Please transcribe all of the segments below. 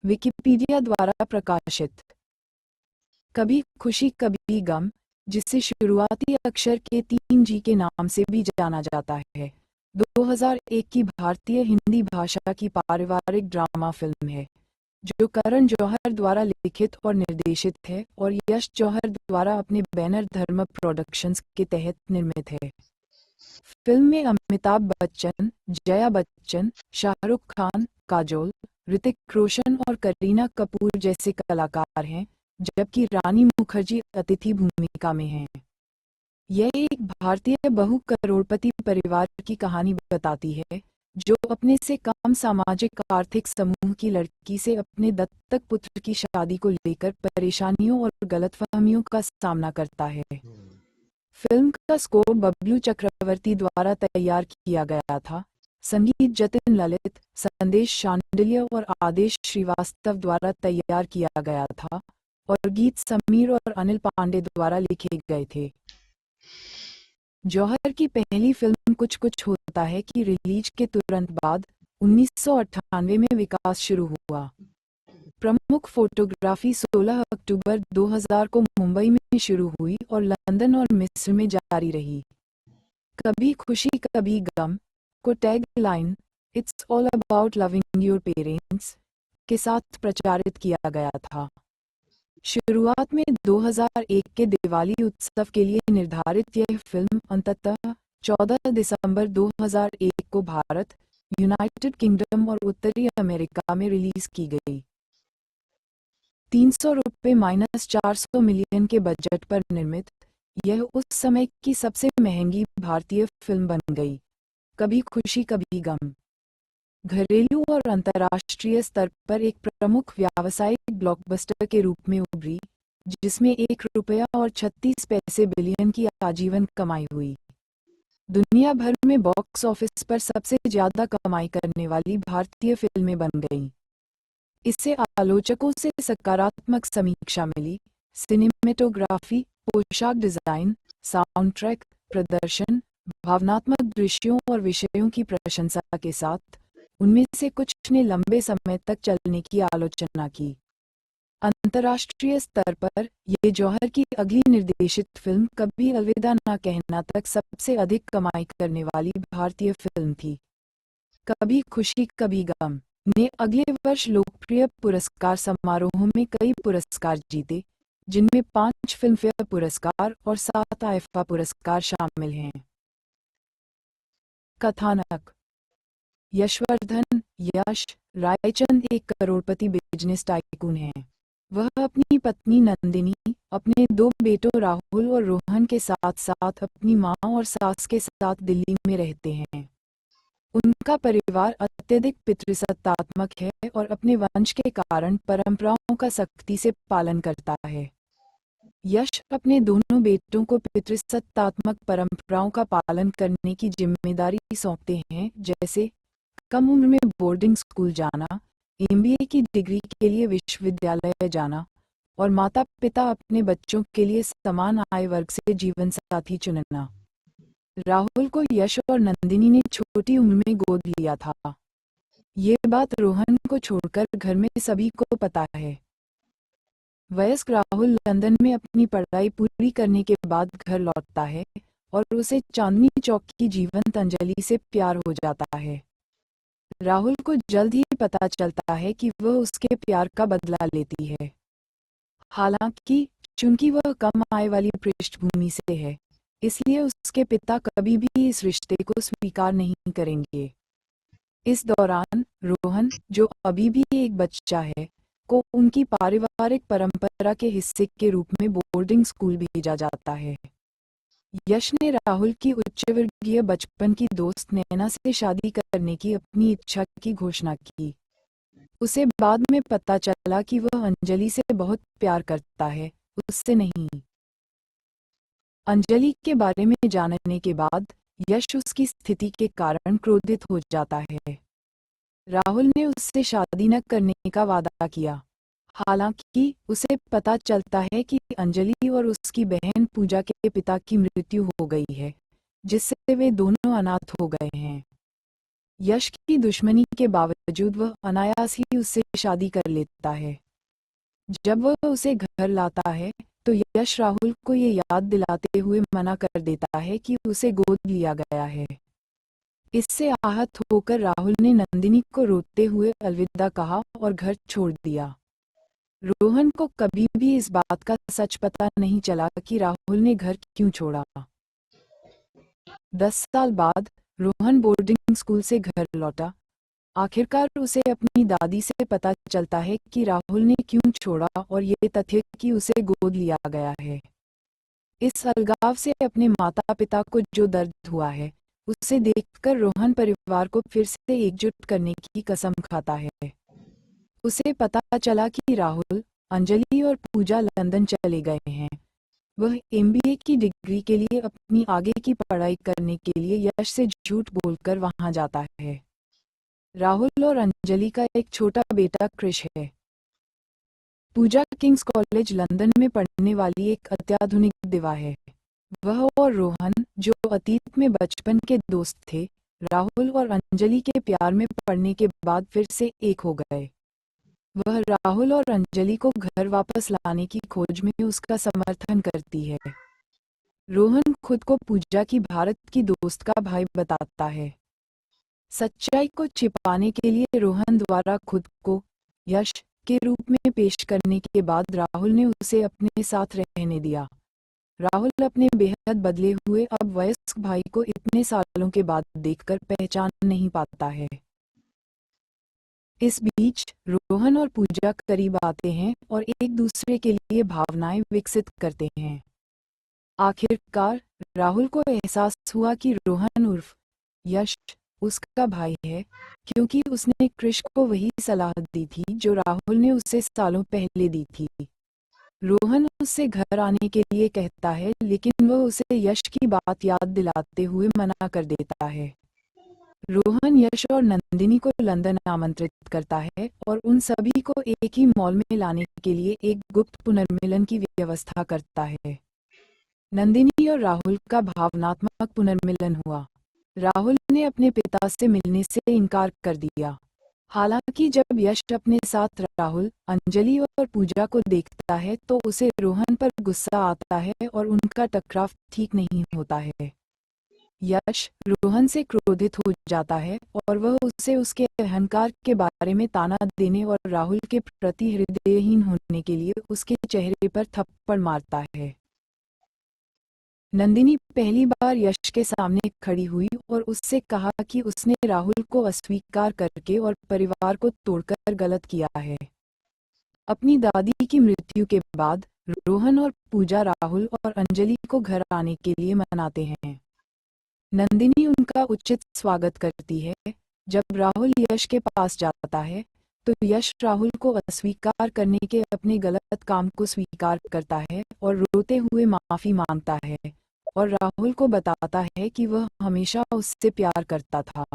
Wikipedia द्वारा प्रकाशित। कभी खुशी कभी गम, जिसे शुरुआती अक्षर के 3G के नाम से भी जाना जाता है, 2001 की भारतीय हिंदी भाषा की पारिवारिक ड्रामा फिल्म है जो करण जौहर द्वारा लिखित और निर्देशित है और यश जौहर द्वारा अपने बैनर धर्म प्रोडक्शंस के तहत निर्मित है। फिल्म में अमिताभ बच्चन, जया बच्चन, शाहरुख खान, काजोल, ऋतिक रोशन और करीना कपूर जैसे कलाकार हैं, जबकि रानी मुखर्जी अतिथि भूमिका में हैं। यह एक भारतीय बहु करोड़पति परिवार की कहानी बताती है जो अपने से कम सामाजिक आर्थिक समूह की लड़की से अपने दत्तक पुत्र की शादी को लेकर परेशानियों और गलतफहमियों का सामना करता है। फिल्म का स्कोर बबलू चक्रवर्ती द्वारा तैयार किया गया था। संगीत जतिन ललित, संदेश शांडिल्य और आदेश श्रीवास्तव द्वारा तैयार किया गया था और गीत समीर और अनिल पांडे द्वारा लिखे गए थे। जौहर की पहली फिल्म कुछ कुछ होता है की रिलीज के तुरंत बाद 1998 में विकास शुरू हुआ। प्रमुख फोटोग्राफी 16 अक्टूबर 2000 को मुंबई में शुरू हुई और लंदन और मिस्र में जारी रही। कभी खुशी कभी गम को tag line "it's all about loving your parents" के साथ प्रचारित किया गया था। शुरुआत में 2001 के दिवाली उत्सव के लिए निर्धारित यह फिल्म अंततः 14 दिसंबर 2001 को भारत, यूनाइटेड किंगडम और उत्तरी अमेरिका में रिलीज की गई। 300 रुपये -400 मिलियन के बजट पर निर्मित, यह उस समय की सबसे महंगी भारतीय फिल्म बन गई। कभी खुशी कभी गम घरेलू और अंतर्राष्ट्रीय स्तर पर एक प्रमुख व्यावसायिक ब्लॉकबस्टर के रूप में उभरी, जिसमें ₹1.36 बिलियन की आजीवन कमाई हुई। दुनिया भर में बॉक्स ऑफिस पर सबसे ज्यादा कमाई करने वाली भारतीय फिल्में बन गईं। इससे आलोचकों से सकारात्मक समीक्षा मिली। सिनेमेटोग्राफी, पोशाक डिजाइन, साउंड ट्रैक, प्रदर्शन, भावनात्मक दृश्यों और विषयों की प्रशंसा के साथ उनमें से कुछ ने लंबे समय तक चलने की आलोचना की। अंतर्राष्ट्रीय स्तर पर ये जौहर की अगली निर्देशित फिल्म कभी अलविदा ना कहना तक सबसे अधिक कमाई करने वाली भारतीय फिल्म थी। कभी खुशी कभी गम ने अगले वर्ष लोकप्रिय पुरस्कार समारोहों में कई पुरस्कार जीते, जिनमें 5 फिल्मफेयर पुरस्कार और 7 आईफा पुरस्कार शामिल हैं। कथानक: यशवर्धन यश रायचंद एक करोड़पति बिजनेस टाइकून हैं। वह अपनी पत्नी नंदिनी, अपने 2 बेटों राहुल और रोहन के साथ साथ अपनी मां और सास के साथ दिल्ली में रहते हैं। उनका परिवार अत्यधिक पितृसत्तात्मक है और अपने वंश के कारण परंपराओं का सख्ती से पालन करता है। यश अपने दोनों बेटों को पितृसत्तात्मक परंपराओं का पालन करने की जिम्मेदारी सौंपते हैं, जैसे कम उम्र में बोर्डिंग स्कूल जाना, MBA की डिग्री के लिए विश्वविद्यालय जाना और माता-पिता अपने बच्चों के लिए समान आय वर्ग से जीवन साथी चुनना। राहुल को यश और नंदिनी ने छोटी उम्र में गोद लिया था। ये बात रोहन को छोड़कर घर में सभी को पता है। वयस्क राहुल लंदन में अपनी पढ़ाई पूरी करने के बाद घर लौटता है और उसे चांदनी चौक की जीवंत अंजलि से प्यार हो जाता है। राहुल को जल्द ही पता चलता है कि वह उसके प्यार का बदला लेती है। हालांकि चूंकि वह कम आय वाली पृष्ठभूमि से है, इसलिए उसके पिता कभी भी इस रिश्ते को स्वीकार नहीं करेंगे। इस दौरान रोहन, जो अभी भी एक बच्चा है, को उनकी पारिवारिक परंपरा के हिस्से के रूप में बोर्डिंग स्कूल भेजा जाता है। यश ने राहुल की उच्चवर्गीय बचपन की दोस्त नैना से शादी करने की अपनी इच्छा की घोषणा की। उसे बाद में पता चला कि वह अंजलि से बहुत प्यार करता है, उससे नहीं। अंजलि के बारे में जानने के बाद यश उसकी स्थिति के कारण क्रोधित हो जाता है। राहुल ने उससे शादी न करने का वादा किया। हालांकि उसे पता चलता है कि अंजलि और उसकी बहन पूजा के पिता की मृत्यु हो गई है, जिससे वे दोनों अनाथ हो गए हैं। यश की दुश्मनी के बावजूद वह अनायास ही उससे शादी कर लेता है। जब वह उसे घर लाता है तो यश राहुल को ये याद दिलाते हुए मना कर देता है कि उसे गोद लिया गया है। इससे आहत होकर राहुल ने नंदिनी को रोते हुए अलविदा कहा और घर छोड़ दिया। रोहन को कभी भी इस बात का सच पता नहीं चला कि राहुल ने घर क्यों छोड़ा। 10 साल बाद रोहन बोर्डिंग स्कूल से घर लौटा। आखिरकार उसे अपनी दादी से पता चलता है कि राहुल ने क्यों छोड़ा और ये तथ्य कि उसे गोद लिया गया है। इस अलगाव से अपने माता पिता को जो दर्द हुआ है उसे देखकर रोहन परिवार को फिर से एकजुट करने की कसम खाता है। उसे पता चला कि राहुल, अंजलि और पूजा लंदन चले गए हैं। वह एमबीए की डिग्री के लिए अपनी आगे की पढ़ाई करने के लिए यश से झूठ बोलकर वहां जाता है। राहुल और अंजलि का एक छोटा बेटा क्रिश है। पूजा किंग्स कॉलेज लंदन में पढ़ने वाली एक अत्याधुनिक दिवा है। वह और रोहन, जो अतीत में बचपन के दोस्त थे, राहुल और अंजलि के प्यार में पड़ने के बाद फिर से एक हो गए। वह राहुल और अंजलि को घर वापस लाने की खोज में उसका समर्थन करती है। रोहन खुद को पूजा की भारत की दोस्त का भाई बताता है। सच्चाई को छिपाने के लिए रोहन द्वारा खुद को यश के रूप में पेश करने के बाद राहुल ने उसे अपने साथ रहने दिया। राहुल अपने बेहद बदले हुए अब वयस्क भाई को इतने सालों के बाद देखकर पहचान नहीं पाता है। इस बीच रोहन और पूजा करीब आते हैं और एक दूसरे के लिए भावनाएं विकसित करते हैं। आखिरकार राहुल को एहसास हुआ कि रोहन उर्फ यश उसका भाई है, क्योंकि उसने क्रिश को वही सलाह दी थी जो राहुल ने उसे सालों पहले दी थी। रोहन उससे घर आने के लिए कहता है, लेकिन वह उसे यश की बात याद दिलाते हुए मना कर देता है। रोहन यश और नंदिनी को लंदन आमंत्रित करता है और उन सभी को एक ही मॉल में लाने के लिए एक गुप्त पुनर्मिलन की व्यवस्था करता है। नंदिनी और राहुल का भावनात्मक पुनर्मिलन हुआ। राहुल ने अपने पिता से मिलने से इनकार कर दिया। हालांकि जब यश अपने साथ राहुल, अंजलि और पूजा को देखता है तो उसे रोहन पर गुस्सा आता है और उनका टकराव ठीक नहीं होता है। यश रोहन से क्रोधित हो जाता है और वह उसे उसके अहंकार के बारे में ताना देने और राहुल के प्रति हृदयहीन होने के लिए उसके चेहरे पर थप्पड़ मारता है। नंदिनी पहली बार यश के सामने खड़ी हुई और उससे कहा कि उसने राहुल को अस्वीकार करके और परिवार को तोड़कर गलत किया है। अपनी दादी की मृत्यु के बाद रोहन और पूजा राहुल और अंजलि को घर आने के लिए मनाते हैं। नंदिनी उनका उचित स्वागत करती है। जब राहुल यश के पास जाता है तो यश राहुल को अस्वीकार करने के अपने गलत काम को स्वीकार करता है और रोते हुए माफी मांगता है और राहुल को बताता है कि वह हमेशा उससे प्यार करता था।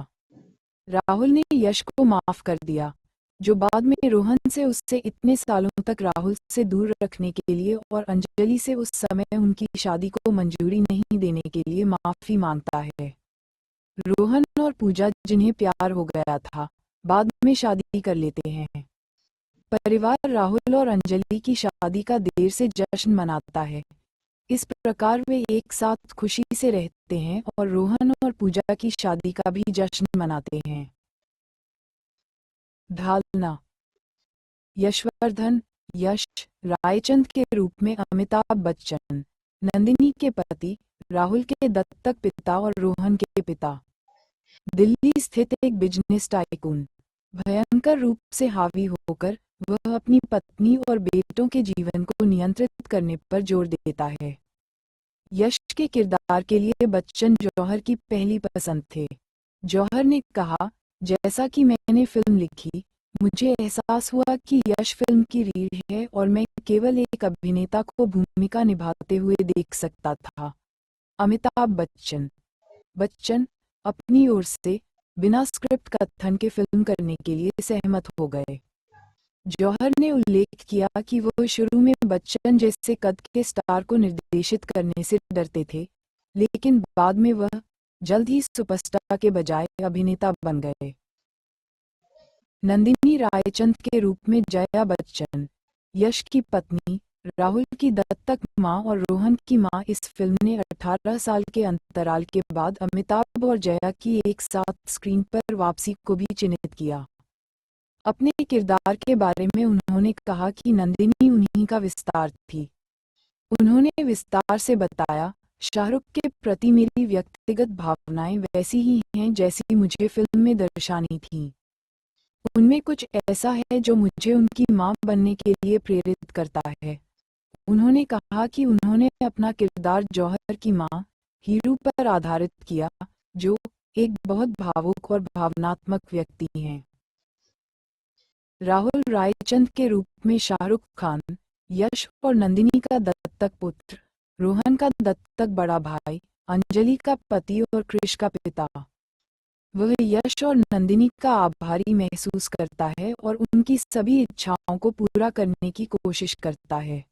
राहुल ने यश को माफ कर दिया, जो बाद में रोहन से उससे इतने सालों तक राहुल से दूर रखने के लिए और अंजलि से उस समय उनकी शादी को मंजूरी नहीं देने के लिए माफी मांगता है। रोहन और पूजा, जिन्हें प्यार हो गया था, बाद में शादी कर लेते हैं। परिवार राहुल और अंजलि की शादी का देर से जश्न मनाता है। इस प्रकार वे एक साथ खुशी से रहते हैं और रोहन और पूजा की शादी का भी जश्न मनाते हैं। ढालना। यशवर्धन यश रायचंद के रूप में अमिताभ बच्चन, नंदिनी के पति, राहुल के दत्तक पिता और रोहन के पिता। दिल्ली स्थित एक बिजनेस टाइकून। भयंकर रूप से हावी होकर वह अपनी पत्नी और बेटों के जीवन को नियंत्रित करने पर जोर देता है। यश के किरदार के लिए बच्चन जौहर की पहली पसंद थे। जौहर ने कहा, जैसा कि मैंने फिल्म लिखी, मुझे एहसास हुआ कि यश फिल्म की रीढ़ है और मैं केवल एक अभिनेता को भूमिका निभाते हुए देख सकता था। अमिताभ बच्चन। बच्चन अपनी ओर से बिना स्क्रिप्ट कथन के फिल्म करने के लिए सहमत हो गए। जौहर ने उल्लेख किया कि वो शुरू में बच्चन जैसे कद के स्टार को निर्देशित करने से डरते थे, लेकिन बाद में वह जल्द ही सुपरस्टार के बजाय अभिनेता बन गए। नंदिनी रायचंद के रूप में जया बच्चन, यश की पत्नी, राहुल की दत्तक मां और रोहन की मां। इस फिल्म ने 18 साल के अंतराल के बाद अमिताभ और जया की एक साथ स्क्रीन पर वापसी को भी चिन्हित किया। अपने किरदार के बारे में उन्होंने कहा कि नंदिनी उन्हीं का विस्तार थी। उन्होंने विस्तार से बताया, शाहरुख के प्रति मेरी व्यक्तिगत भावनाएं वैसी ही हैं जैसी मुझे फिल्म में दर्शानी थीं। उनमें कुछ ऐसा है जो मुझे उनकी मां बनने के लिए प्रेरित करता है। उन्होंने कहा कि उन्होंने अपना किरदार जौहर की मां, हीरू पर आधारित किया, जो एक बहुत भावुक और भावनात्मक व्यक्ति हैं। राहुल रायचंद के रूप में शाहरुख खान, यश और नंदिनी का दत्तक पुत्र, रोहन का दत्तक बड़ा भाई, अंजलि का पति और क्रिश का पिता। वह यश और नंदिनी का आभारी महसूस करता है और उनकी सभी इच्छाओं को पूरा करने की कोशिश करता है।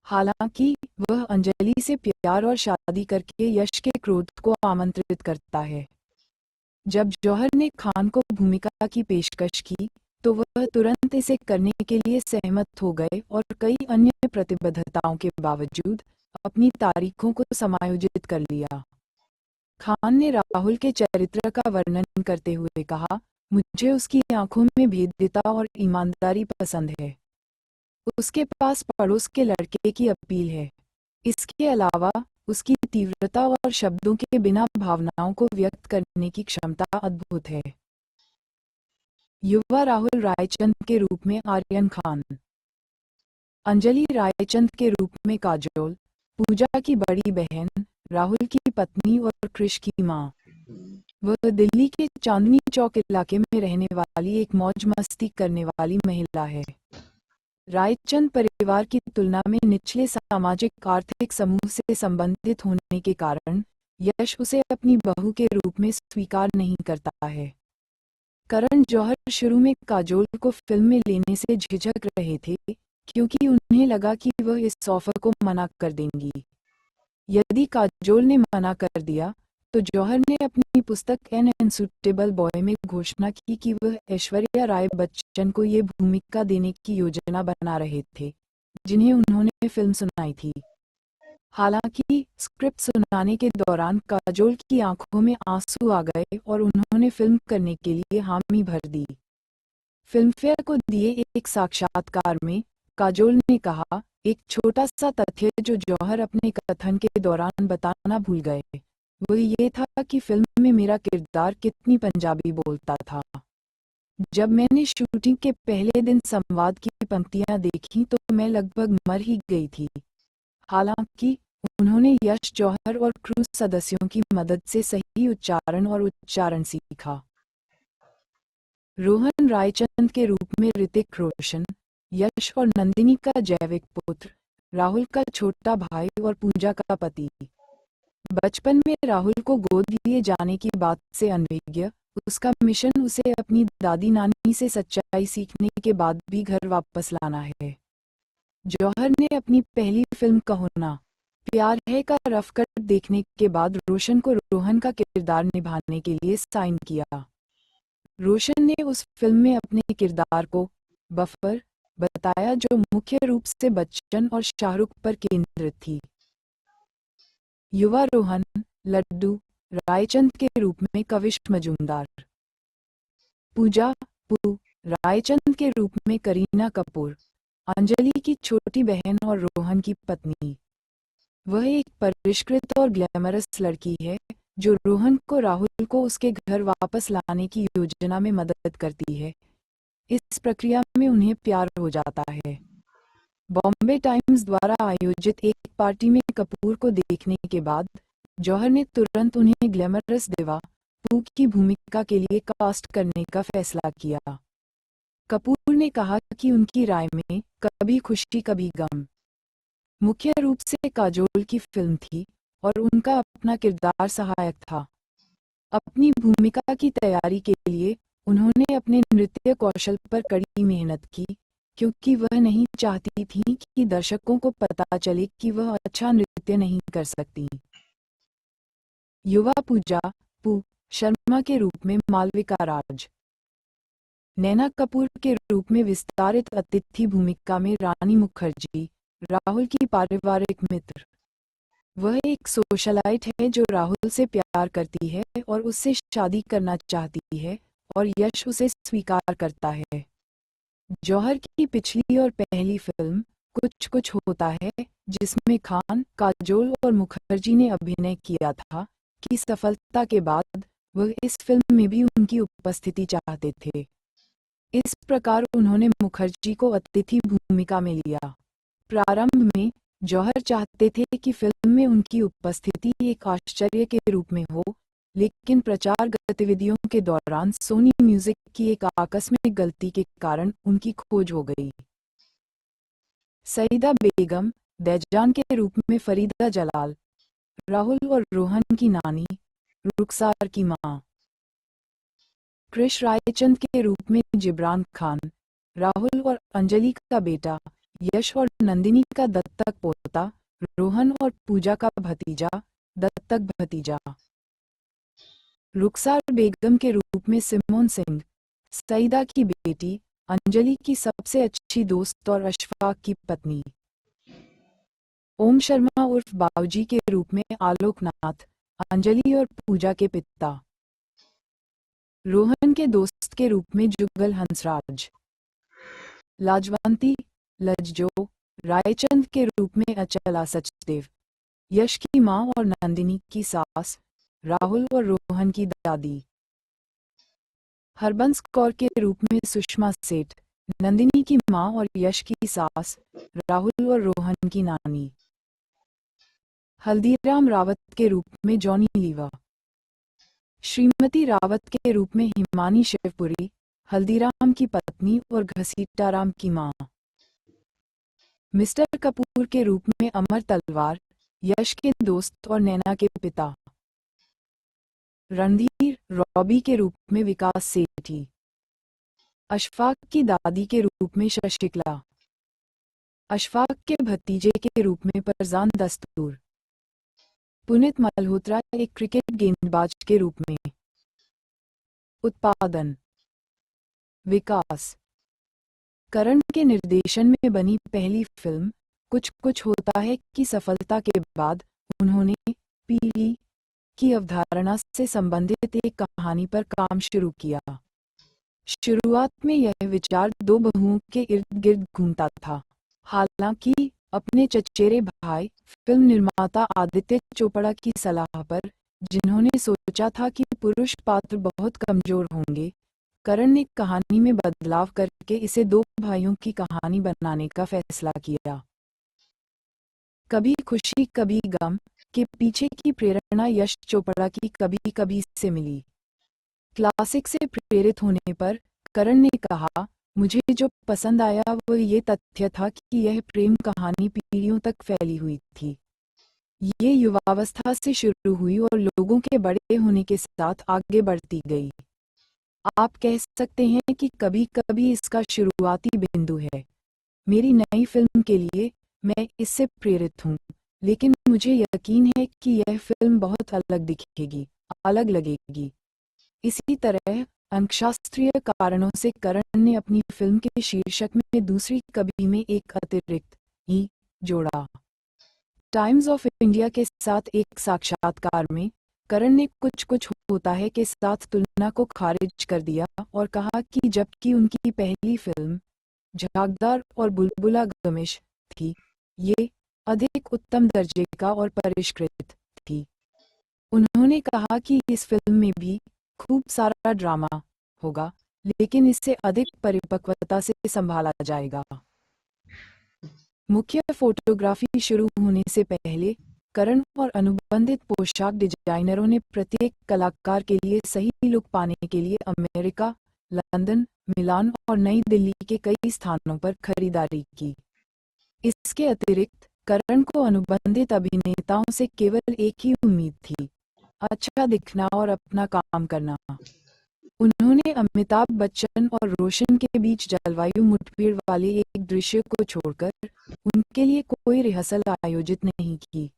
हालांकि वह अंजलि से प्यार और शादी करके यश के क्रोध को आमंत्रित करता है। जब जौहर ने खान को भूमिका की पेशकश की तो वह तुरंत इसे करने के लिए सहमत हो गए और कई अन्य प्रतिबद्धताओं के बावजूद अपनी तारीखों को समायोजित कर लिया। खान ने राहुल के चरित्र का वर्णन करते हुए कहा, मुझे उसकी आंखों में भेद्यता और ईमानदारी पसंद है। उसके पास पड़ोस के लड़के की अपील है। इसके अलावा उसकी तीव्रता और शब्दों के बिना भावनाओं को व्यक्त करने की क्षमता अद्भुत है। युवा राहुल रायचंद के रूप में आर्यन खान, अंजलि रायचंद के रूप में काजोल, पूजा की बड़ी बहन, राहुल की पत्नी और क्रिश की मां। वह दिल्ली के चांदनी चौक इलाके में रहने वाली एक मौज मस्ती करने वाली महिला है। रायचंद परिवार की तुलना में निचले सामाजिक आर्थिक समूह से संबंधित होने के कारण यश उसे अपनी बहू के रूप में स्वीकार नहीं करता है। करण जौहर शुरू में काजोल को फिल्म में लेने से झिझक रहे थे क्योंकि उन्हें लगा कि वह इस ऑफर को मना कर देंगी। यदि काजोल ने मना कर दिया तो जौहर ने अपनी पुस्तक एन अनसूटेबल बॉय में घोषणा की कि वह ऐश्वर्या राय बच्चन को ये भूमिका देने की योजना बना रहे थे जिन्हें उन्होंने फिल्म सुनाई थी। हालांकि स्क्रिप्ट सुनाने के दौरान काजोल की आंखों में आंसू आ गए और उन्होंने फिल्म करने के लिए हामी भर दी। फिल्मफेयर को दिए एक साक्षात्कार में काजोल ने कहा, एक छोटा सा तथ्य जो जौहर अपने कथन के दौरान बताना भूल गए, वो ये था कि फिल्म में मेरा किरदार कितनी पंजाबी बोलता था। जब मैंने शूटिंग के पहले दिन संवाद की पंक्तियां देखी तो मैं लगभग मर ही गई थी। हालांकि उन्होंने यश जौहर और क्रू सदस्यों की मदद से सही उच्चारण और उच्चारण सीखा। रोहन रायचंद के रूप में ऋतिक रोशन, यश और नंदिनी का जैविक पुत्र, राहुल का छोटा भाई और पूजा का पति। बचपन में राहुल को गोद लिए जाने की बात से अनभिज्ञ, उसका मिशन उसे अपनी दादी नानी से सच्चाई सीखने के बाद भी घर वापस लाना है। जौहर ने अपनी पहली फिल्म कहो ना प्यार है का रफ कट देखने के बाद रोशन को रोहन का किरदार निभाने के लिए साइन किया। रोशन ने उस फिल्म में अपने किरदार को बफर बताया जो मुख्य रूप से बच्चन और शाहरुख पर केंद्रित थी। युवा रोहन लड्डू रायचंद के रूप में कविश मजूमदार, पूजा पू रायचंद के रूप में करीना कपूर, अंजलि की छोटी बहन और रोहन की पत्नी। वह एक परिष्कृत और ग्लैमरस लड़की है जो रोहन को राहुल को उसके घर वापस लाने की योजना में मदद करती है। इस प्रक्रिया में उन्हें प्यार हो जाता है। बॉम्बे टाइम्स द्वारा आयोजित एक पार्टी में कपूर को देखने के बाद जौहर ने तुरंत उन्हें ग्लैमरस देवा पू की भूमिका के लिए कास्ट करने का फैसला किया। कपूर ने कहा कि उनकी राय में कभी खुशी कभी गम मुख्य रूप से काजोल की फिल्म थी और उनका अपना किरदार सहायक था। अपनी भूमिका की तैयारी के लिए उन्होंने अपने नृत्य कौशल पर कड़ी मेहनत की क्योंकि वह नहीं चाहती थी कि दर्शकों को पता चले कि वह अच्छा नृत्य नहीं कर सकती। युवा पूजा पू शर्मा के रूप में मालविका राज, नैना कपूर के रूप में विस्तारित अतिथि भूमिका में रानी मुखर्जी, राहुल की पारिवारिक मित्र। वह एक सोशलाइट है जो राहुल से प्यार करती है और उससे शादी करना चाहती है और यश उसे स्वीकार करता है। जौहर की पिछली और पहली फिल्म कुछ कुछ होता है, जिसमें खान, काजोल और मुखर्जी ने अभिनय किया था, की सफलता के बाद वह इस फिल्म में भी उनकी उपस्थिति चाहते थे। इस प्रकार उन्होंने मुखर्जी को अतिथि भूमिका में लिया। प्रारंभ में जौहर चाहते थे कि फिल्म में उनकी उपस्थिति एक आश्चर्य के रूप में हो, लेकिन प्रचार गतिविधियों के दौरान सोनी म्यूजिक की एक आकस्मिक गलती के कारण उनकी खोज हो गई। सईदा बेगम, दैजान के रूप में फरीदा जलाल, राहुल और रोहन की नानी, रुखसार की मां, कृष रायचंद के रूप में जिब्रान खान, राहुल और अंजलि का बेटा, यश और नंदिनी का दत्तक पोता, रोहन और पूजा का भतीजा, दत्तक भतीजा। रुखसार बेगम के रूप में सिमोन सिंह, सईदा की बेटी, अंजलि की सबसे अच्छी दोस्त और अशफाक की पत्नी। ओम शर्मा उर्फ बाबूजी के रूप में आलोकनाथ, अंजलि और पूजा के पिता। रोहन के दोस्त के रूप में जुगल हंसराज। लाजवंती, लज्जो, रायचंद के रूप में अचला सचदेव, यश की मां और नंदिनी की सास, राहुल और रोहन की दादी। हरबंस कौर के रूप में सुषमा सेठ, नंदिनी की मां और यश की सास, राहुल और रोहन की नानी। हल्दीराम रावत के रूप में जॉनी लीवा, श्रीमती रावत के रूप में हिमानी शिवपुरी, हल्दीराम की पत्नी और घसीटाराम की मां। मिस्टर कपूर के रूप में अमर तलवार, यश के दोस्त और नैना के पिता। रणधीर, रॉबी के रूप में विकास सेठी, अशफाक की दादी के रूप में शशिकला, अशफाक के भतीजे के रूप में परजान दस्तूर, पुनीत मल्होत्रा एक क्रिकेट गेंदबाज के रूप में। उत्पादन, विकास, करण के निर्देशन में बनी पहली फिल्म कुछ कुछ होता है की सफलता के बाद उन्होंने पीढ़ी की अवधारणा से संबंधित एक कहानी पर काम शुरू किया। शुरुआत में यह विचार दो बहुओं के इर्द गिर्द घूमता था। हालांकि अपने चचेरे भाई फिल्म निर्माता आदित्य चोपड़ा की सलाह पर, जिन्होंने सोचा था कि पुरुष पात्र बहुत कमजोर होंगे, करण ने कहानी में बदलाव करके इसे दो भाइयों की कहानी बनाने का फैसला किया। कभी खुशी कभी गम के पीछे की प्रेरणा यश चोपड़ा की कभी कभी से मिली। क्लासिक से प्रेरित होने पर करण ने कहा, मुझे जो पसंद आया वो ये तथ्य था कि यह प्रेम कहानी पीढ़ियों तक फैली हुई थी। ये युवावस्था से शुरू हुई और लोगों के बड़े होने के साथ आगे बढ़ती गई। आप कह सकते हैं कि कभी कभी इसका शुरुआती बिंदु है। मेरी नई फिल्म के लिए मैं इससे प्रेरित हूँ, लेकिन मुझे यकीन है कि यह फिल्म बहुत अलग दिखेगी, अलग लगेगी। इसी तरह अंकशास्त्रीय कारणों से करण ने अपनी फिल्म के शीर्षक में दूसरी कभी में एक अतिरिक्त ई जोड़ा। टाइम्स ऑफ इंडिया के साथ एक साक्षात्कार में करण ने कुछ कुछ होता है के साथ तुलना को खारिज कर दिया और कहा कि जबकि उनकी पहली फिल्म झागदार और बुलबुला गमिश थी, ये अधिक उत्तम दर्जे का और परिष्कृत थी। उन्होंने कहा कि इस फिल्म में भी खूब सारा ड्रामा होगा, लेकिन इसे अधिक परिपक्वता से संभाला जाएगा। मुख्य फोटोग्राफी शुरू होने से पहले करण और अनुबंधित पोशाक डिजाइनरों ने प्रत्येक कलाकार के लिए सही लुक पाने के लिए अमेरिका, लंदन, मिलान और नई दिल्ली के कई स्थानों पर खरीदारी की। इसके अतिरिक्त करण को अनुबंधित अभिनेताओं से केवल एक ही उम्मीद थी, अच्छा दिखना और अपना काम करना। उन्होंने अमिताभ बच्चन और रोशन के बीच जलवायु मुठभेड़ वाले एक दृश्य को छोड़कर उनके लिए कोई रिहर्सल आयोजित नहीं की।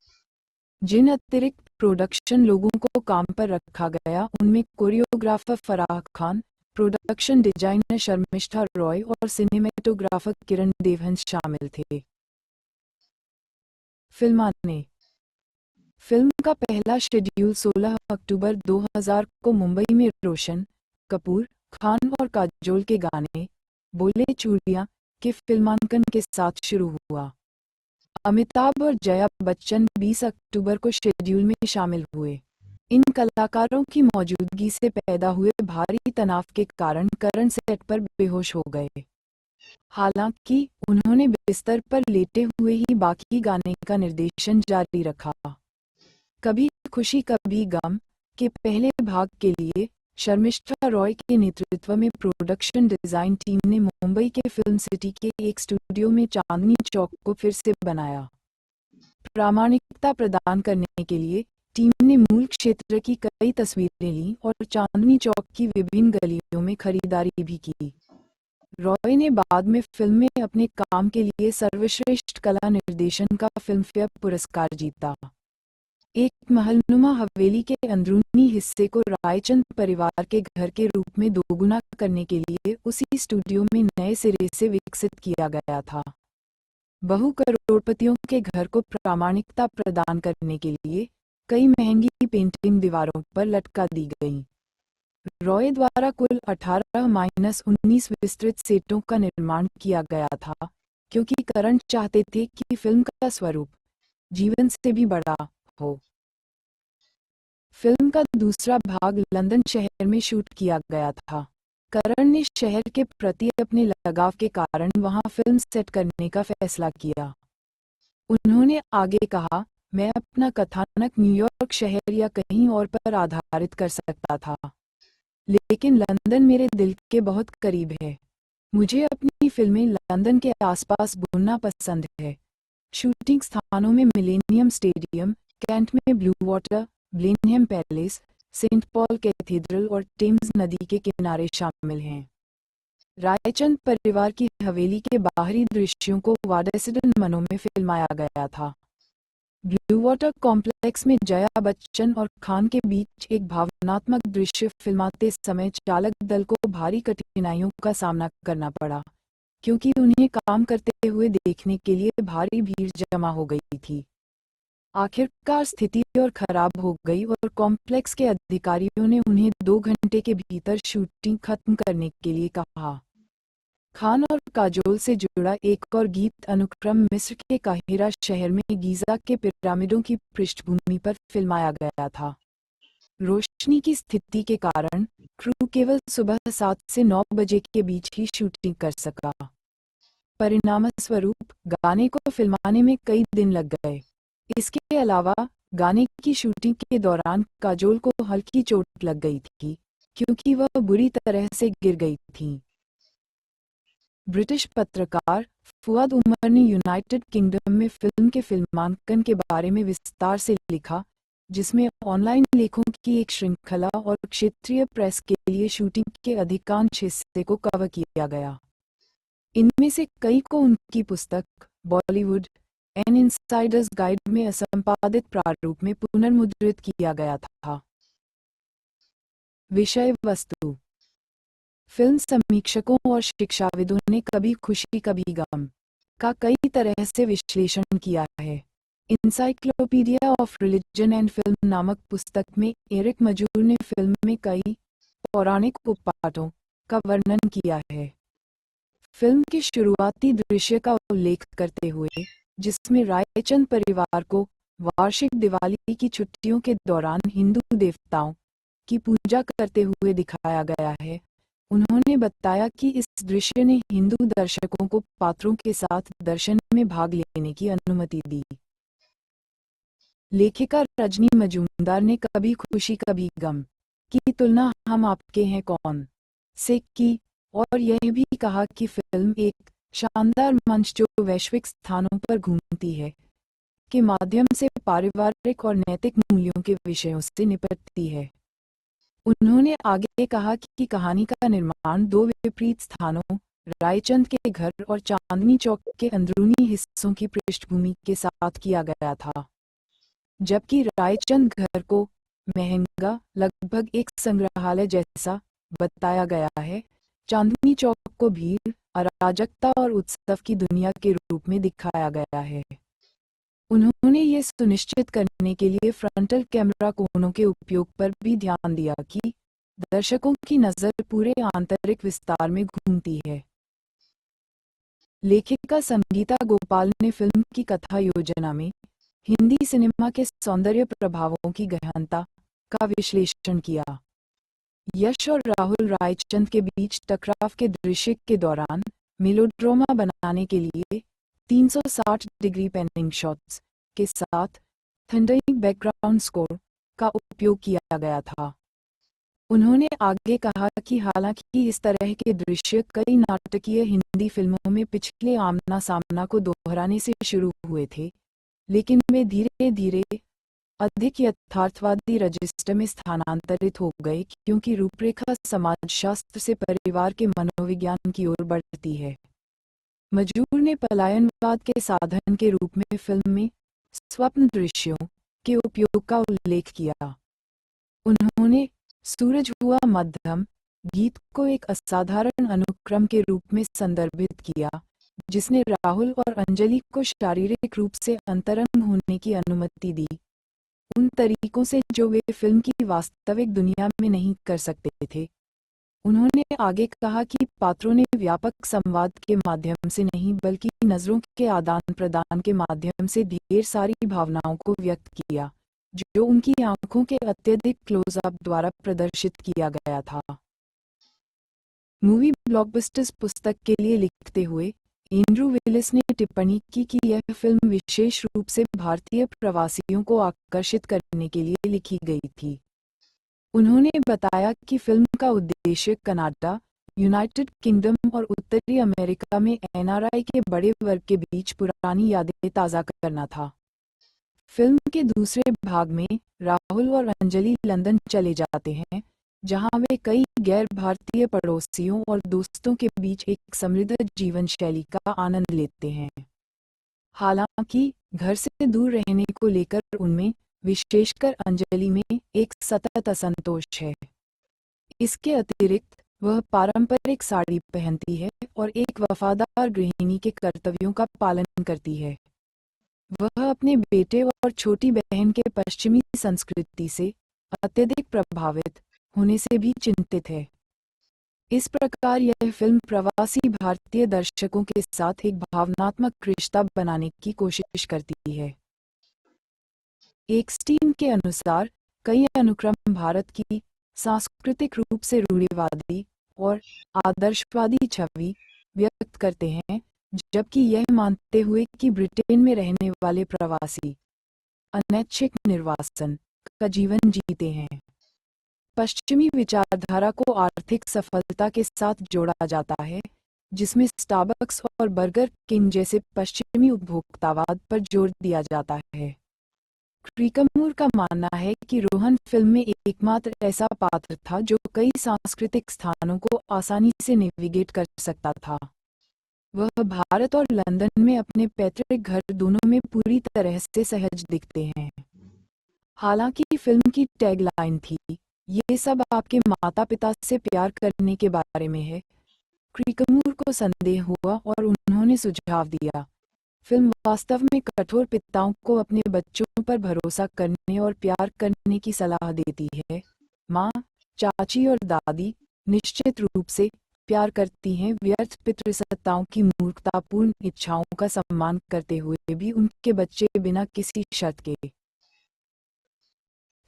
जिन अतिरिक्त प्रोडक्शन लोगों को काम पर रखा गया उनमें choreographer Farah Khan, production designer Sharmishtha Roy और सिनेमेटोग्राफर किरण देवहंस शामिल थे। फिल्माने फिल्म का पहला शेड्यूल 16 अक्टूबर 2000 को मुंबई में रोशन कपूर, खान और काजोल के गाने बोले चूड़ियां के फिल्मांकन के साथ शुरू हुआ। अमिताभ और जया बच्चन 20 अक्टूबर को शेड्यूल में शामिल हुए। इन कलाकारों की मौजूदगी से पैदा हुए भारी तनाव के कारण करण सेट पर बेहोश हो गए। हालांकि उन्होंने बिस्तर पर लेटे हुए ही बाकी गाने का निर्देशन जारी रखा। कभी खुशी कभी गम के पहले भाग के लिए शर्मिष्ठा रॉय के नेतृत्व में प्रोडक्शन डिजाइन टीम ने मुंबई के फिल्म सिटी के एक स्टूडियो में चांदनी चौक को फिर से बनाया। प्रामाणिकता प्रदान करने के लिए टीम ने मूल क्षेत्र की कई तस्वीरें लीं और चांदनी चौक की विभिन्न गलियों में खरीदारी भी की। रॉय ने बाद में फिल्म में अपने काम के लिए सर्वश्रेष्ठ कला निर्देशन का फिल्मफेयर पुरस्कार जीता। एक महलनुमा हवेली के अंदरूनी हिस्से को रायचंद परिवार के घर के रूप में दोगुना करने के लिए उसी स्टूडियो में नए सिरे से विकसित किया गया था। बहु करोड़पतियों के घर को प्रामाणिकता प्रदान करने के लिए कई महंगी पेंटिंग दीवारों पर लटका दी गईं। रॉय द्वारा कुल 18-19 विस्तृत सेटों का निर्माण किया गया था, क्योंकि करण चाहते थे कि फिल्म का स्वरूप जीवन से भी बड़ा हो। फिल्म का दूसरा भाग लंदन शहर में शूट किया गया था। करण ने शहर के प्रति अपने लगाव के कारण वहां फिल्म सेट करने का फैसला किया। उन्होंने आगे कहा, मैं अपना कथानक न्यूयॉर्क शहर या कहीं और पर आधारित कर सकता था, लेकिन लंदन मेरे दिल के बहुत करीब है। मुझे अपनी फिल्में लंदन के आसपास बुनना पसंद है। शूटिंग स्थानों में मिलेनियम स्टेडियम, कैंट में Bluewater, Blenheim Palace, Saint Paul cathedral और टेम्स नदी के किनारे शामिल हैं। रायचंद परिवार की हवेली के बाहरी दृश्यों को वाडेसिडन मनों में फिल्माया गया था। ब्लू वाटर कॉम्प्लेक्स में जया बच्चन और खान के बीच एक भावनात्मक दृश्य फिल्माते समय चालक दल को भारी कठिनाइयों का सामना करना पड़ा, क्योंकि उन्हें काम करते हुए देखने के लिए भारी भीड़ जमा हो गई थी। आखिरकार स्थिति और खराब हो गई और कॉम्प्लेक्स के अधिकारियों ने उन्हें 2 घंटे के भीतर शूटिंग खत्म करने के लिए कहा। खान और काजोल से जुड़ा एक और गीत अनुक्रम मिस्र के काहिरा शहर में गीजा के पिरामिडों की पृष्ठभूमि पर फिल्माया गया था। रोशनी की स्थिति के कारण क्रू केवल सुबह 7 से 9 बजे के बीच ही शूटिंग कर सका। परिणामस्वरूप गाने को फिल्माने में कई दिन लग गए। इसके अलावा गाने की शूटिंग के दौरान काजोल को हल्की चोट लग गई थी, क्योंकि वह बुरी तरह से गिर गई थी। ब्रिटिश पत्रकार फुआद उमर ने यूनाइटेड किंगडम में फिल्म के फिल्मांकन के बारे में विस्तार से लिखा, जिसमें ऑनलाइन लेखों की एक श्रृंखला और क्षेत्रीय प्रेस के लिए शूटिंग के अधिकांश हिस्से को कवर किया गया। इनमें से कई को उनकी पुस्तक बॉलीवुड एन इनसाइडर्स गाइड में असंपादित प्रारूप में पुनर्मुद्रित किया गया था। विषय वस्तु। फिल्म समीक्षकों और शिक्षाविदों ने कभी खुशी कभी गम का कई तरह से विश्लेषण किया है। Encyclopedia of religion and film नामक पुस्तक में एरिक मजूर ने फिल्म में कई पौराणिक उपपाठों का वर्णन किया है। फिल्म के शुरुआती दृश्य का उल्लेख करते हुए, जिसमें रायचंद परिवार को वार्षिक दिवाली की छुट्टियों के दौरान हिंदू देवताओं की पूजा करते हुए दिखाया गया है, उन्होंने बताया कि इस दृश्य ने हिंदू दर्शकों को पात्रों के साथ दर्शन में भाग लेने की अनुमति दी। लेखिका रजनी मजूमदार ने कभी खुशी कभी गम की तुलना हम आपके हैं कौन से की, और यह भी कहा कि फिल्म एक शानदार मंच जो वैश्विक स्थानों पर घूमती है के माध्यम से पारिवारिक और नैतिक मूल्यों के विषयों से निपटती है। उन्होंने आगे कहा कि कहानी का निर्माण 2 विपरीत स्थानों, रायचंद के घर और चांदनी चौक के अंदरूनी हिस्सों की पृष्ठभूमि के साथ किया गया था। जबकि रायचंद घर को महंगा, लगभग एक संग्रहालय जैसा बताया गया है। चांदनी चौक को भीड़, अराजकता और उत्सव की दुनिया के रूप में दिखाया गया है। उन्होंने ये सुनिश्चित करने के लिए फ्रंटल कैमरा कोणों के उपयोग पर भी ध्यान दिया कि दर्शकों की नज़र पूरे आंतरिक विस्तार में घूमती है। लेखिका संगीता गोपाल ने फिल्म की कथा योजना में हिंदी सिनेमा के सौंदर्य प्रभावों की गहनता का विश्लेषण किया। यश और राहुल रायचंद के बीच टकराव के दृश्य के दौरान मेलोड्रामा बनाने के लिए 360 डिग्री पैनिंग शॉट्स के साथ थंडरिंग बैकग्राउंड स्कोर का उपयोग किया गया था। उन्होंने आगे कहा कि हालांकि इस तरह के दृश्य कई नाटकीय हिंदी फिल्मों में पिछले आमना सामना को दोहराने से शुरू हुए थे, लेकिन वे धीरे धीरे अधिक यथार्थवादी रजिस्टर में स्थानांतरित हो गए क्योंकि रूपरेखा समाजशास्त्र से परिवार के मनोविज्ञान की ओर बढ़ती है। मजूर ने पलायनवाद के साधन के रूप में फिल्म में स्वप्न दृश्यों के उपयोग का उल्लेख किया। उन्होंने सूरज हुआ मध्यम गीत को एक असाधारण अनुक्रम के रूप में संदर्भित किया, जिसने राहुल और अंजलि को शारीरिक रूप से अंतरंग होने की अनुमति दी, उन तरीकों से जो वे फिल्म की वास्तविक दुनिया में नहीं कर सकते थे। उन्होंने आगे कहा कि पात्रों ने व्यापक संवाद के माध्यम से नहीं बल्कि नज़रों के आदान प्रदान के माध्यम से ढेर सारी भावनाओं को व्यक्त किया, जो उनकी आंखों के अत्यधिक क्लोजअप द्वारा प्रदर्शित किया गया था। मूवी ब्लॉकबस्टर्स पुस्तक के लिए लिखते हुए एंड्रू विलिस ने टिप्पणी की कि यह फिल्म विशेष रूप से भारतीय प्रवासियों को आकर्षित करने के लिए लिखी गई थी। उन्होंने बताया कि फिल्म का उद्देश्य कनाडा, यूनाइटेड किंगडम और उत्तरी अमेरिका में एनआरआई के बड़े वर्ग के बीच पुरानी यादें ताज़ा करना था। फिल्म के दूसरे भाग में राहुल और अंजलि लंदन चले जाते हैं, जहां वे कई गैर भारतीय पड़ोसियों और दोस्तों के बीच एक समृद्ध जीवन शैली का आनंद लेते हैं। हालांकि घर से दूर रहने को लेकर उनमें, विशेषकर अंजलि में, एक सतत असंतोष है। इसके अतिरिक्त वह पारंपरिक साड़ी पहनती है और एक वफादार गृहिणी के कर्तव्यों का पालन करती है। वह अपने बेटे और छोटी बहन के पश्चिमी संस्कृति से अत्यधिक प्रभावित होने से भी चिंतित है। इस प्रकार यह फिल्म प्रवासी भारतीय दर्शकों के साथ एक भावनात्मक रिश्ता बनाने की कोशिश करती है। एक्सटीन के अनुसार कई अनुक्रम भारत की सांस्कृतिक रूप से रूढ़िवादी और आदर्शवादी छवि व्यक्त करते हैं, जबकि यह मानते हुए कि ब्रिटेन में रहने वाले प्रवासी अनैच्छिक निर्वासन का जीवन जीते हैं। पश्चिमी विचारधारा को आर्थिक सफलता के साथ जोड़ा जाता है, जिसमें स्टारबक्स और बर्गर किंग जैसे पश्चिमी उपभोक्तावाद पर जोर दिया जाता है। क्रीकमूर का मानना है कि रोहन फिल्म में एकमात्र ऐसा पात्र था जो कई सांस्कृतिक स्थानों को आसानी से नेविगेट कर सकता था। वह भारत और लंदन में अपने पैतृक घर दोनों में पूरी तरह से सहज दिखते हैं। हालांकि फिल्म की टैगलाइन थी, ये सब आपके माता पिता से प्यार करने के बारे में है, क्रीकमूर को संदेह हुआ और उन्होंने सुझाव दिया, फिल्म वास्तव में कठोर पिताओं को अपने बच्चों पर भरोसा करने और प्यार करने की सलाह देती है। माँ, चाची और दादी निश्चित रूप से प्यार करती हैं, व्यर्थ पितृसत्ताओं की मूर्खतापूर्ण इच्छाओं का सम्मान करते हुए भी उनके बच्चे बिना किसी शर्त के।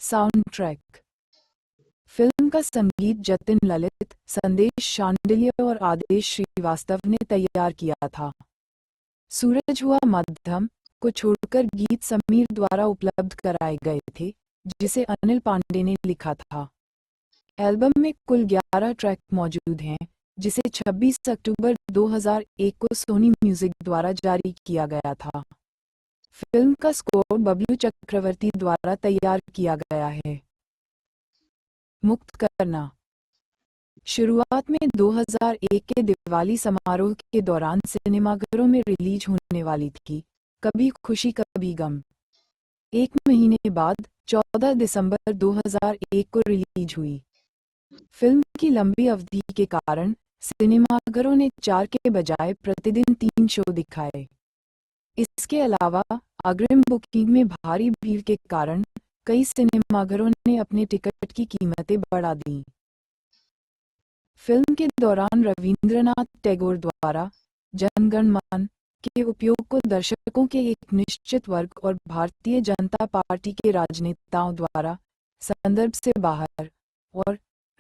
Sound track. फिल्म का संगीत जतिन ललित, संदेश शांडिल्य और आदेश श्रीवास्तव ने तैयार किया था। सूरज हुआ मध्यम को छोड़कर गीत समीर द्वारा उपलब्ध कराए गए थे, जिसे अनिल पांडे ने लिखा था। एल्बम में कुल 11 ट्रैक मौजूद हैं, जिसे 26 अक्टूबर 2001 को सोनी म्यूजिक द्वारा जारी किया गया था। फिल्म का स्कोर बबलू चक्रवर्ती द्वारा तैयार किया गया है। मुक्त करना। शुरुआत में 2001 के दिवाली समारोह के दौरान सिनेमाघरों में रिलीज होने वाली थी कभी खुशी कभी गम। एक महीने बाद 14 दिसंबर 2001 को रिलीज हुई। फिल्म की लंबी अवधि के कारण सिनेमाघरों ने 4 के बजाय प्रतिदिन 3 शो दिखाए। इसके अलावा अग्रिम बुकिंग में भारी भीड़ के कारण कई सिनेमाघरों ने अपने टिकट की कीमतें बढ़ा दी। फिल्म के दौरान रवींद्रनाथ टैगोर द्वारा जन गण मन के उपयोग को दर्शकों के एक निश्चित वर्ग और भारतीय जनता पार्टी के राजनेताओं द्वारा संदर्भ से बाहर और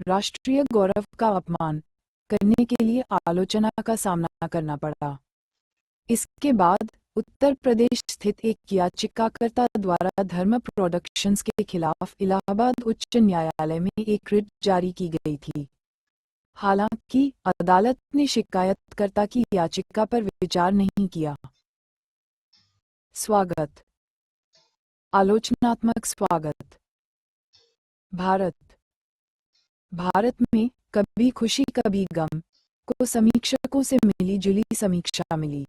राष्ट्रीय गौरव का अपमान करने के लिए आलोचना का सामना करना पड़ा। इसके बाद उत्तर प्रदेश स्थित एक याचिकाकर्ता द्वारा धर्मा प्रोडक्शंस के खिलाफ इलाहाबाद उच्च न्यायालय में एक रिट जारी की गई थी। हालांकि अदालत ने शिकायतकर्ता की याचिका पर विचार नहीं किया। स्वागत। आलोचनात्मक स्वागत। भारत में कभी खुशी कभी गम को समीक्षकों से मिली जुली समीक्षा मिली।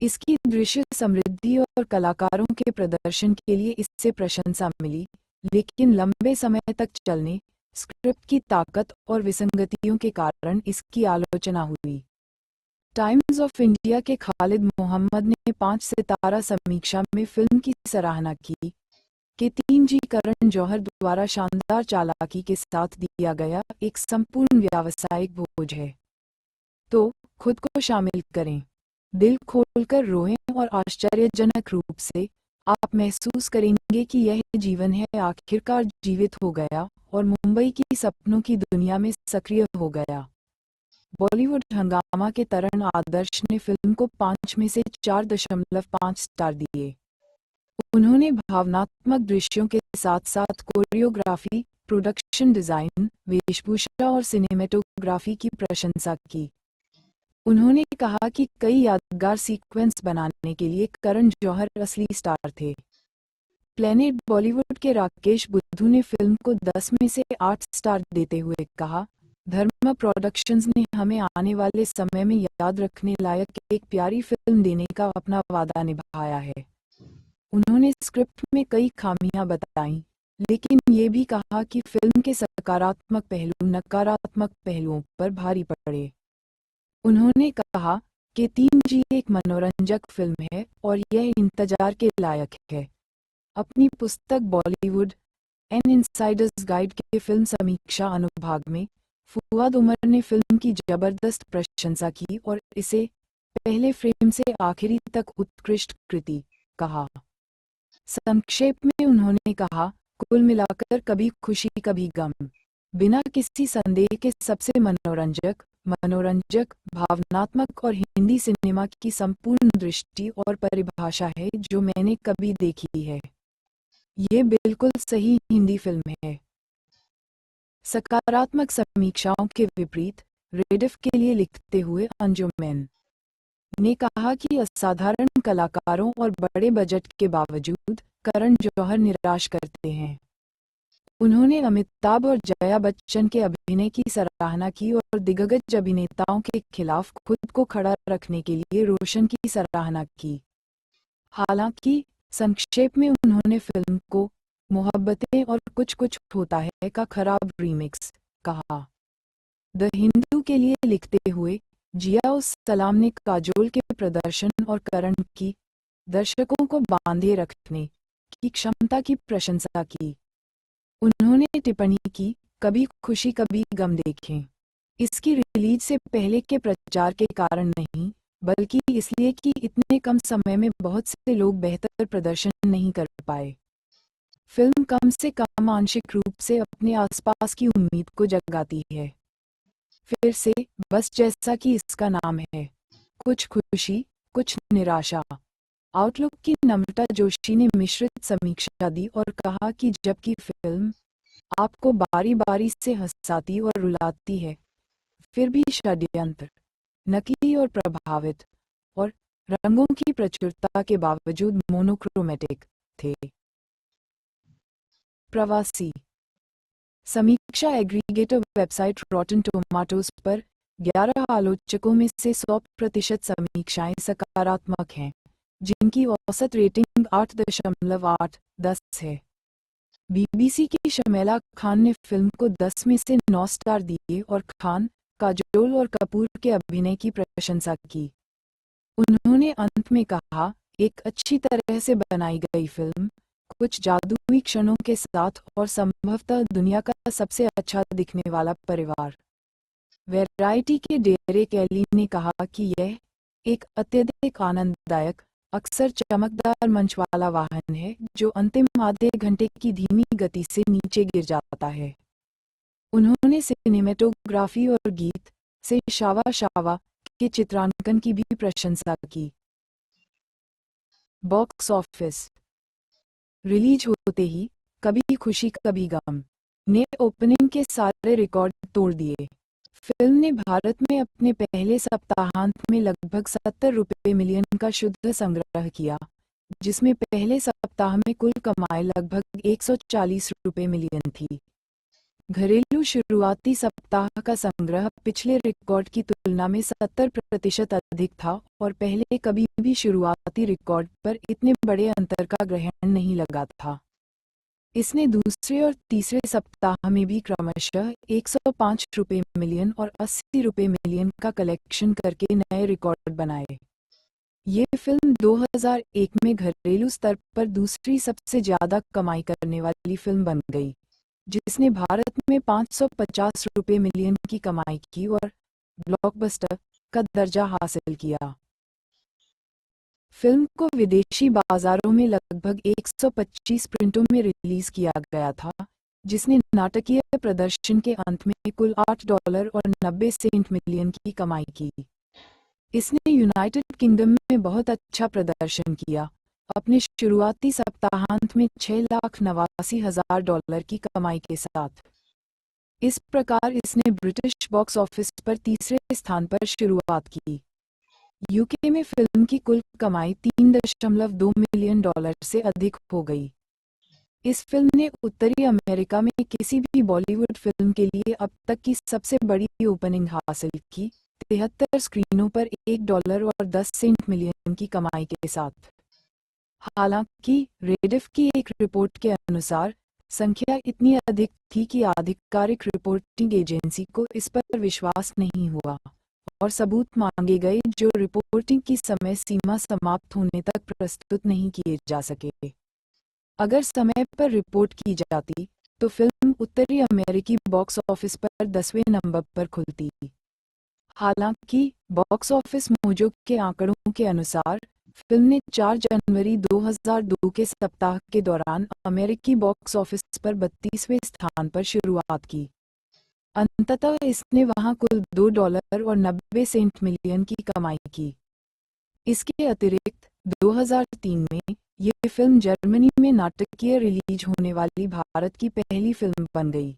इसकी दृश्य समृद्धि और कलाकारों के प्रदर्शन के लिए इससे प्रशंसा मिली, लेकिन लंबे समय तक चलने, स्क्रिप्ट की ताकत और विसंगतियों के कारण इसकी आलोचना हुई। टाइम्स ऑफ इंडिया के खालिद मोहम्मद ने 5 सितारा समीक्षा में फिल्म की सराहना की कि 3G करण जौहर द्वारा शानदार चालाकी के साथ दिया गया एक संपूर्ण व्यावसायिक भोज है। तो खुद को शामिल करें, दिल खोलकर रोएं और आश्चर्यजनक रूप से आप महसूस करेंगे कि यह जीवन है आखिरकार जीवित हो गया और मुंबई की सपनों की दुनिया में सक्रिय हो गया। बॉलीवुड हंगामा के तरण आदर्श ने फिल्म को 5 में से 4.5 स्टार दिए। उन्होंने भावनात्मक दृश्यों के साथ साथ कोरियोग्राफी, प्रोडक्शन डिजाइन, वेशभूषा और सिनेमेटोग्राफी की प्रशंसा की। उन्होंने कहा कि कई यादगार सीक्वेंस बनाने के लिए करण जौहर असली स्टार थे। प्लेनेट बॉलीवुड के राकेश बुद्धू ने फिल्म को 10 में से 8 स्टार देते हुए कहा, धर्मा प्रोडक्शंस ने हमें आने वाले समय में याद रखने लायक एक प्यारी फिल्म देने का अपना वादा निभाया है। उन्होंने स्क्रिप्ट में कई खामियां बताईं, लेकिन ये भी कहा कि फिल्म के सकारात्मक पहलू नकारात्मक पहलुओं पर भारी पड़े। उन्होंने कहा कि 3G एक मनोरंजक फिल्म है और यह इंतजार के लायक है। अपनी पुस्तक बॉलीवुड एन इनसाइडर्स गाइड के फिल्म समीक्षा अनुभाग में फुआद उमर ने फिल्म की जबरदस्त प्रशंसा की और इसे पहले फ्रेम से आखिरी तक उत्कृष्ट कृति कहा। संक्षेप में उन्होंने कहा, कुल मिलाकर कभी खुशी कभी गम बिना किसी संदेह के सबसे मनोरंजक, भावनात्मक और हिंदी सिनेमा की संपूर्ण दृष्टि और परिभाषा है जो मैंने कभी देखी है। ये बिल्कुल सही हिंदी फिल्म है। सकारात्मक समीक्षाओं के विपरीत रेडिफ के लिए लिखते हुए अंजुमन ने कहा कि असाधारण कलाकारों और बड़े बजट के बावजूद करण जौहर निराश करते हैं। उन्होंने अमिताभ और जया बच्चन के अभिनय की सराहना की और दिग्गज अभिनेताओं के खिलाफ खुद को खड़ा रखने के लिए रोशन की सराहना की। हालांकि संक्षेप में उन्होंने फिल्म को मोहब्बतें और कुछ कुछ होता है का खराब रीमिक्स कहा। द हिंदू के लिए लिखते हुए जिया उस सलाम ने काजोल के प्रदर्शन और करण की दर्शकों को बांधे रखने की क्षमता की प्रशंसा की। उन्होंने टिप्पणी की, कभी खुशी कभी गम देखें इसकी रिलीज से पहले के प्रचार के कारण नहीं, बल्कि इसलिए कि इतने कम समय में बहुत से लोग बेहतर प्रदर्शन नहीं कर पाए। फिल्म कम से कम आंशिक रूप से अपने आसपास की उम्मीद को जगाती है। फिर से बस जैसा कि इसका नाम है, कुछ खुशी कुछ निराशा। आउटलुक की नम्रता जोशी ने मिश्रित समीक्षा दी और कहा कि जबकि फिल्म आपको बारी बारी से हंसाती और रुलाती है, फिर भी षड्यंत्र, नकली और प्रभावित और रंगों की प्रचुरता के बावजूद मोनोक्रोमेटिक थे। प्रवासी समीक्षा एग्रीगेटर वेबसाइट रॉटन टोमाटोज पर 11 आलोचकों में से 100% समीक्षाएं सकारात्मक हैं, जिनकी औसत रेटिंग 8.8/10 है। बीबीसी की शमेला खान ने फिल्म को 10 में से 9 स्टार दिए और खान, काजोल और कपूर के अभिनय की प्रशंसा की। उन्होंने अंत में कहा, एक अच्छी तरह से बनाई गई फिल्म, कुछ जादुई क्षणों के साथ और संभवतः दुनिया का सबसे अच्छा दिखने वाला परिवार। वैरायटी के डेरेक एली ने कहा कि यह एक अत्यधिक आनंददायक, अक्सर चमकदार मंच वाला वाहन है जो अंतिम आधे घंटे की धीमी गति से नीचे गिर जाता है। उन्होंने सिनेमेटोग्राफी और गीत से शावा शावा के चित्रांकन की भी प्रशंसा की। बॉक्स ऑफिस रिलीज होते ही कभी खुशी कभी गम ने ओपनिंग के सारे रिकॉर्ड तोड़ दिए। फिल्म ने भारत में अपने पहले सप्ताहांत में लगभग 70 मिलियन का शुद्ध संग्रह किया, जिसमें पहले सप्ताह में कुल कमाई लगभग 140 मिलियन थी। घरेलू शुरुआती सप्ताह का संग्रह पिछले रिकॉर्ड की तुलना में 70% अधिक था और पहले कभी भी शुरुआती रिकॉर्ड पर इतने बड़े अंतर का ग्रहण नहीं लगा था। इसने दूसरे और तीसरे सप्ताह में भी क्रमशः 105 मिलियन और 80 मिलियन का कलेक्शन करके नए रिकॉर्ड बनाए। ये फिल्म 2001 में घरेलू स्तर पर दूसरी सबसे ज्यादा कमाई करने वाली फिल्म बन गई, जिसने भारत में 550 मिलियन की कमाई की और ब्लॉकबस्टर का दर्जा हासिल किया। फिल्म को विदेशी बाजारों में लगभग 125 प्रिंटों में रिलीज किया गया था, जिसने नाटकीय प्रदर्शन के अंत में कुल $8.90 मिलियन की कमाई की। इसने यूनाइटेड किंगडम में बहुत अच्छा प्रदर्शन किया, अपने शुरुआती सप्ताहांत में $6,89,000 की कमाई के साथ। इस प्रकार इसने ब्रिटिश बॉक्स ऑफिस पर तीसरे स्थान पर शुरुआत की। यूके में फिल्म की कुल कमाई $3.2 मिलियन से अधिक हो गई। इस फिल्म ने उत्तरी अमेरिका में किसी भी बॉलीवुड फिल्म के लिए अब तक की सबसे बड़ी ओपनिंग हासिल की, 73 स्क्रीनों पर $1.10 मिलियन की कमाई के साथ। हालांकि रेडिफ की एक रिपोर्ट के अनुसार संख्या इतनी अधिक थी कि आधिकारिक रिपोर्टिंग एजेंसी को इस पर विश्वास नहीं हुआ और सबूत मांगे गए जो रिपोर्टिंग की समय सीमा समाप्त होने तक प्रस्तुत नहीं किए जा सके। अगर समय पर रिपोर्ट की जाती तो फिल्म उत्तरी अमेरिकी बॉक्स ऑफिस पर 10वें नंबर पर खुलती। हालांकि बॉक्स ऑफिस मोजो के आंकड़ों के अनुसार फिल्म ने 4 जनवरी 2002 के सप्ताह के दौरान अमेरिकी बॉक्स ऑफिस पर 32वें स्थान पर शुरुआत की। अंततः इसने वहां कुल $2.90 मिलियन की कमाई की। इसके अतिरिक्त 2003 में ये फिल्म जर्मनी में नाटकीय रिलीज होने वाली भारत की पहली फिल्म बन गई।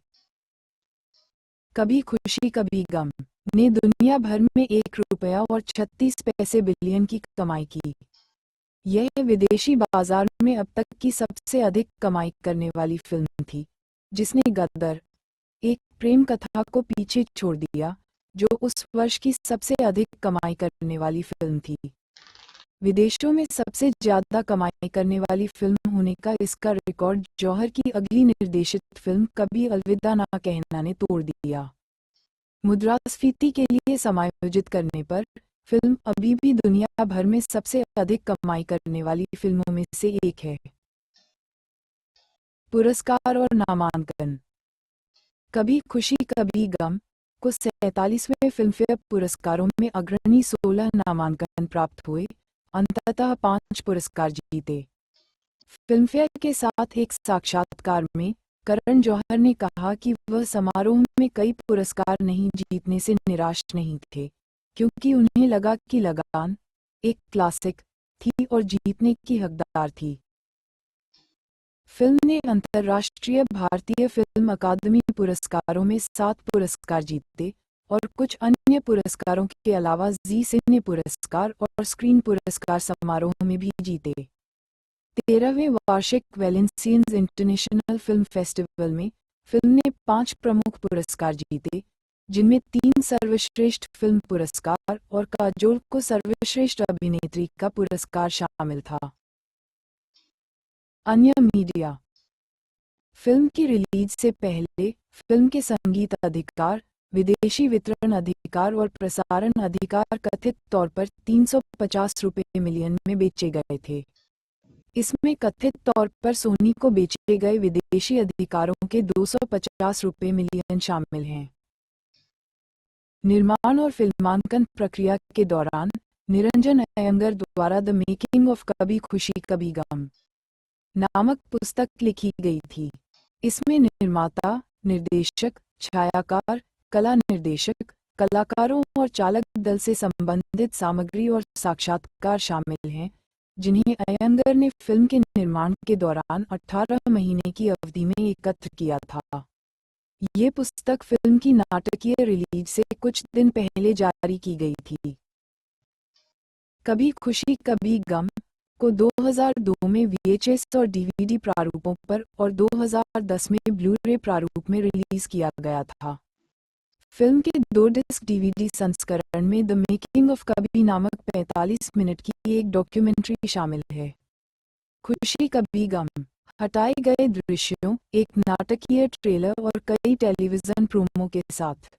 कभी खुशी कभी गम ने दुनिया भर में $1.36 बिलियन की कमाई की। यह विदेशी बाजार में अब तक की सबसे अधिक कमाई करने वाली फिल्म थी, जिसने गदर, एक प्रेम कथा को पीछे छोड़ दिया, जो उस वर्ष की सबसे अधिक कमाई करने वाली फिल्म थी। विदेशों में सबसे ज्यादा कमाई करने वाली फिल्म होने का इसका रिकॉर्ड जौहर की अगली निर्देशित फिल्म कभी अलविदा ना कहना ने तोड़ दिया। मुद्रास्फीति के लिए समायोजित करने पर फिल्म अभी भी दुनिया भर में सबसे अधिक कमाई करने वाली फिल्मों में से एक है। पुरस्कार और नामांकन। कभी खुशी कभी गम को 47वें फिल्मफेयर पुरस्कारों में अग्रणी 16 नामांकन प्राप्त हुए, अंततः 5 पुरस्कार जीते। फिल्मफेयर के साथ एक साक्षात्कार में करण जौहर ने कहा कि वह समारोह में कई पुरस्कार नहीं जीतने से निराश नहीं थे, क्योंकि उन्हें लगा कि लगान एक क्लासिक थी और जीतने की हकदार थी। फिल्म ने अंतर्राष्ट्रीय भारतीय फिल्म अकादमी पुरस्कारों में 7 पुरस्कार जीते और कुछ अन्य पुरस्कारों के अलावा जी सिने पुरस्कार और स्क्रीन पुरस्कार समारोह में भी जीते। 13वें वार्षिक वेलेंसियंस इंटरनेशनल फिल्म फेस्टिवल में फिल्म ने 5 प्रमुख पुरस्कार जीते, जिनमें 3 सर्वश्रेष्ठ फिल्म पुरस्कार और काजोल को सर्वश्रेष्ठ अभिनेत्री का पुरस्कार शामिल था। अन्य मीडिया। फिल्म की रिलीज से पहले फिल्म के संगीत अधिकार, विदेशी वितरण अधिकार और प्रसारण अधिकार कथित तौर पर 350 रुपये मिलियन में बेचे गए थे। इसमें कथित तौर पर सोनी को बेचे गए विदेशी अधिकारों के 250 रुपये मिलियन शामिल हैं। निर्माण और फिल्मांकन प्रक्रिया के दौरान निरंजन अयंगर द्वारा द मेकिंग ऑफ कभी खुशी कभी गम नामक पुस्तक लिखी गई थी। इसमें निर्माता, निर्देशक, छायाकार, कला निर्देशक, कलाकारों और चालक दल से संबंधित सामग्री और साक्षात्कार शामिल हैं, जिन्हें अयंगर ने फिल्म के निर्माण के दौरान 18 महीने की अवधि में एकत्र किया था। ये पुस्तक फिल्म की नाटकीय रिलीज से कुछ दिन पहले जारी की गई थी। कभी खुशी कभी गम को 2002 में VHS और DVD प्रारूपों पर और 2010 में ब्लू-रे प्रारूप में रिलीज किया गया था। फिल्म के 2 डिस्क DVD संस्करण में द मेकिंग ऑफ कभी नामक 45 मिनट की एक डॉक्यूमेंट्री शामिल है। खुशी कभी गम हटाए गए दृश्यों, एक नाटकीय ट्रेलर और कई टेलीविजन प्रोमो के साथ